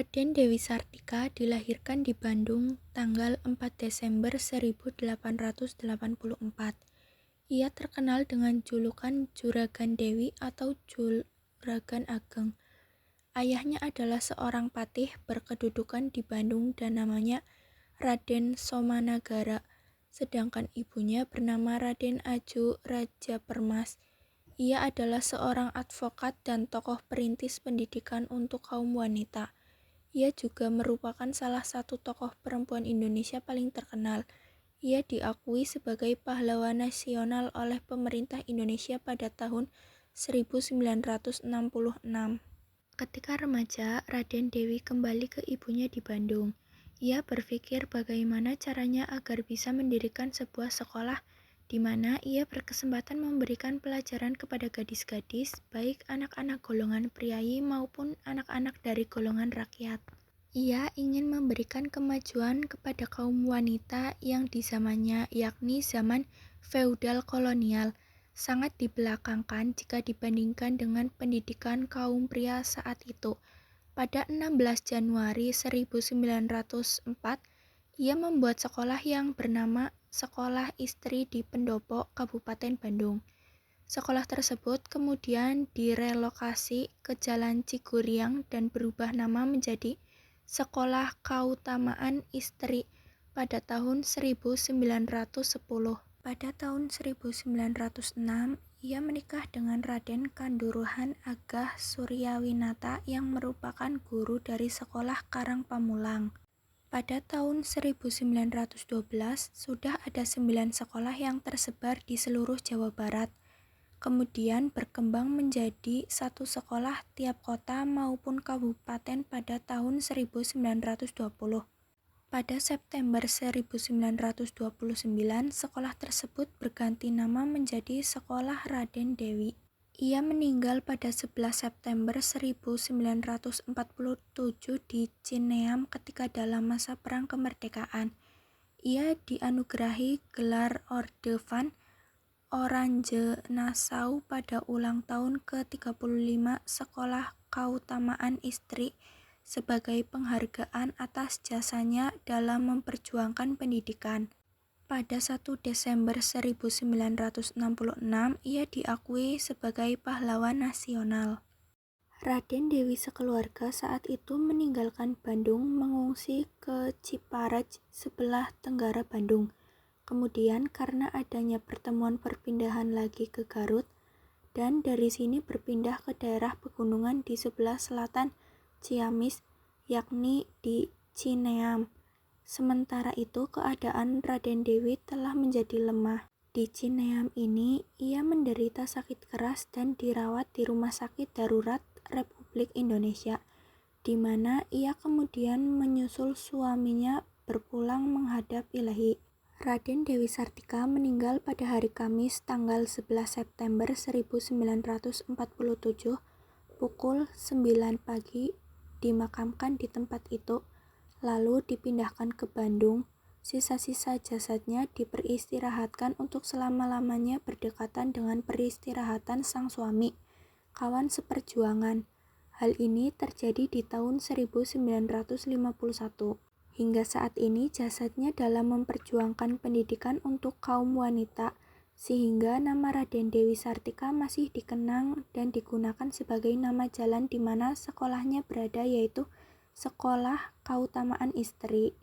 Raden Dewi Sartika dilahirkan di Bandung tanggal 4 Desember 1884. Ia terkenal dengan julukan Juragan Dewi atau Juragan Ageng. Ayahnya adalah seorang patih berkedudukan di Bandung dan namanya Raden Somanagara, sedangkan ibunya bernama Raden Aju Rajapermas. Ia adalah seorang advokat dan tokoh perintis pendidikan untuk kaum wanita. Ia juga merupakan salah satu tokoh perempuan Indonesia paling terkenal. Ia diakui sebagai pahlawan nasional oleh pemerintah Indonesia pada tahun 1966. Ketika remaja, Raden Dewi kembali ke ibunya di Bandung. Ia berpikir bagaimana caranya agar bisa mendirikan sebuah sekolah di mana ia berkesempatan memberikan pelajaran kepada gadis-gadis, baik anak-anak golongan priayi maupun anak-anak dari golongan rakyat. Ia ingin memberikan kemajuan kepada kaum wanita yang di zamannya, yakni zaman feudal kolonial, sangat dibelakangkan jika dibandingkan dengan pendidikan kaum pria saat itu. Pada 16 Januari 1904, ia membuat sekolah yang bernama Sekolah Istri di Pendopo, Kabupaten Bandung. Sekolah tersebut kemudian direlokasi ke Jalan Ciguriang dan berubah nama menjadi Sekolah Kautamaan Istri pada tahun 1910. Pada tahun 1906, ia menikah dengan Raden Kanduruhan Agah Suryawinata yang merupakan guru dari Sekolah Karang Pamulang. Pada tahun 1912, sudah ada 9 sekolah yang tersebar di seluruh Jawa Barat. Kemudian berkembang menjadi satu sekolah tiap kota maupun kabupaten pada tahun 1920. Pada September 1929, sekolah tersebut berganti nama menjadi Sekolah Raden Dewi. Ia meninggal pada 11 September 1947 di Cineam ketika dalam masa Perang Kemerdekaan. Ia dianugerahi gelar Orde van Oranje Nassau pada ulang tahun ke-35 Sekolah Kautamaan Istri sebagai penghargaan atas jasanya dalam memperjuangkan pendidikan. Pada 1 Desember 1966, ia diakui sebagai pahlawan nasional. Raden Dewi sekeluarga saat itu meninggalkan Bandung mengungsi ke Ciparej sebelah tenggara Bandung. Kemudian karena adanya pertemuan perpindahan lagi ke Garut, dan dari sini berpindah ke daerah pegunungan di sebelah selatan Ciamis, yakni di Cineam. Sementara itu keadaan Raden Dewi telah menjadi lemah. Di Cineam ini, ia menderita sakit keras dan dirawat di Rumah Sakit Darurat Republik Indonesia, di mana ia kemudian menyusul suaminya berpulang menghadap Ilahi. Raden Dewi Sartika meninggal pada hari Kamis tanggal 11 September 1947 pukul 9 pagi dimakamkan di tempat itu, lalu dipindahkan ke Bandung. Sisa-sisa jasadnya diperistirahatkan untuk selama-lamanya berdekatan dengan peristirahatan sang suami, kawan seperjuangan. Hal ini terjadi di tahun 1951. Hingga saat ini jasadnya dalam memperjuangkan pendidikan untuk kaum wanita, sehingga nama Raden Dewi Sartika masih dikenang dan digunakan sebagai nama jalan di mana sekolahnya berada, yaitu Sekolah Kautamaan Istri.